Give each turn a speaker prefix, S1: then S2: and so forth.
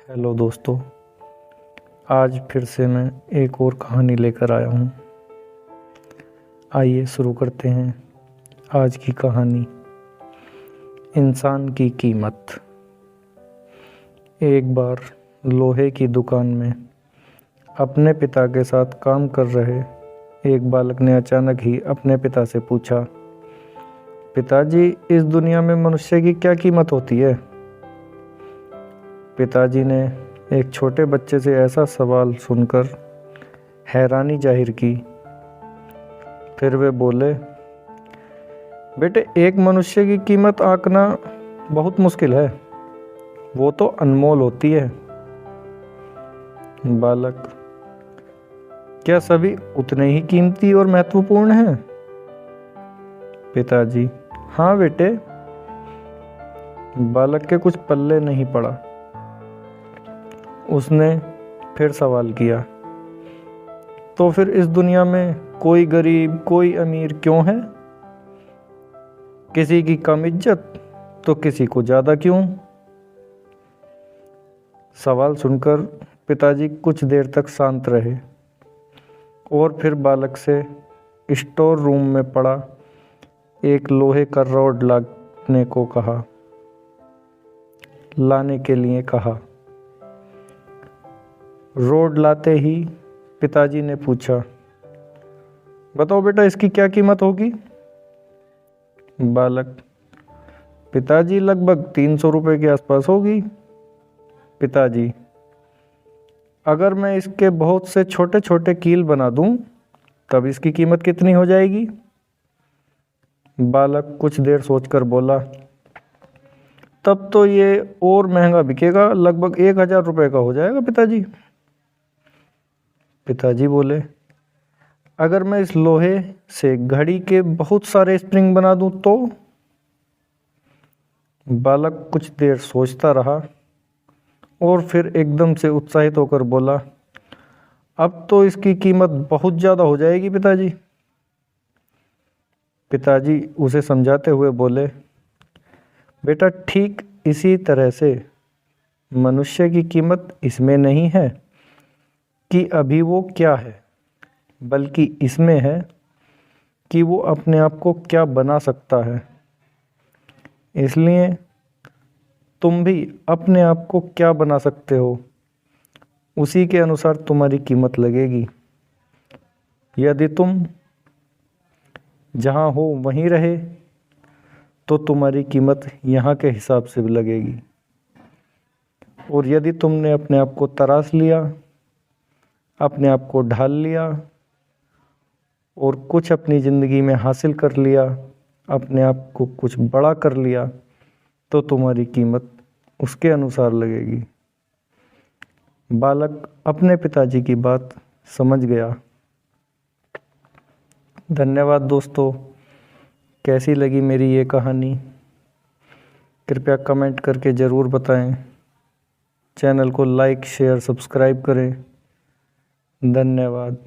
S1: Hello दोस्तों, आज फिर से मैं एक और कहानी लेकर आया हूँ। आइए शुरू करते हैं आज की कहानी। इंसान की कीमत। एक बार लोहे की दुकान में अपने पिता के साथ काम कर रहे एक बालक ने अचानक ही अपने पिता से पूछा, पिताजी, इस दुनिया में मनुष्य की क्या कीमत होती है? पिताजी ने एक छोटे बच्चे से ऐसा सवाल सुनकर हैरानी जाहिर की। फिर वे बोले, बेटे, एक मनुष्य की कीमत आंकना बहुत मुश्किल है, वो तो अनमोल होती है। बालक, क्या सभी उतने ही कीमती और महत्वपूर्ण हैं? पिताजी, हाँ बेटे। बालक के कुछ पल्ले नहीं पड़ा। उसने फिर सवाल किया, तो फिर इस दुनिया में कोई गरीब कोई अमीर क्यों है? किसी की कम इज्जत तो किसी को ज़्यादा क्यों? सवाल सुनकर पिताजी कुछ देर तक शांत रहे और फिर बालक से स्टोर रूम में पड़ा एक लोहे का रॉड लाने के लिए कहा। रोड लाते ही पिताजी ने पूछा, बताओ बेटा, इसकी क्या कीमत होगी? बालक, पिताजी, लगभग 300 रुपये के आसपास होगी। पिताजी, अगर मैं इसके बहुत से छोटे छोटे कील बना दूं, तब इसकी कीमत कितनी हो जाएगी? बालक कुछ देर सोचकर बोला, तब तो ये और महंगा बिकेगा, लगभग 1000 रुपये का हो जाएगा पिताजी। पिताजी बोले, अगर मैं इस लोहे से घड़ी के बहुत सारे स्प्रिंग बना दूं तो? बालक कुछ देर सोचता रहा और फिर एकदम से उत्साहित होकर बोला, अब तो इसकी कीमत बहुत ज़्यादा हो जाएगी पिताजी। पिताजी उसे समझाते हुए बोले, बेटा, ठीक इसी तरह से मनुष्य की कीमत इसमें नहीं है कि अभी वो क्या है, बल्कि इसमें है कि वो अपने आप को क्या बना सकता है। इसलिए तुम भी अपने आप को क्या बना सकते हो, उसी के अनुसार तुम्हारी कीमत लगेगी। यदि तुम जहाँ हो वहीं रहे तो तुम्हारी कीमत यहाँ के हिसाब से भी लगेगी, और यदि तुमने अपने आप को तराश लिया, अपने आप को ढाल लिया और कुछ अपनी ज़िंदगी में हासिल कर लिया, अपने आप को कुछ बड़ा कर लिया, तो तुम्हारी कीमत उसके अनुसार लगेगी। बालक अपने पिताजी की बात समझ गया। धन्यवाद दोस्तों। कैसी लगी मेरी ये कहानी? कृपया कमेंट करके ज़रूर बताएं। चैनल को लाइक, शेयर, सब्सक्राइब करें। धन्यवाद।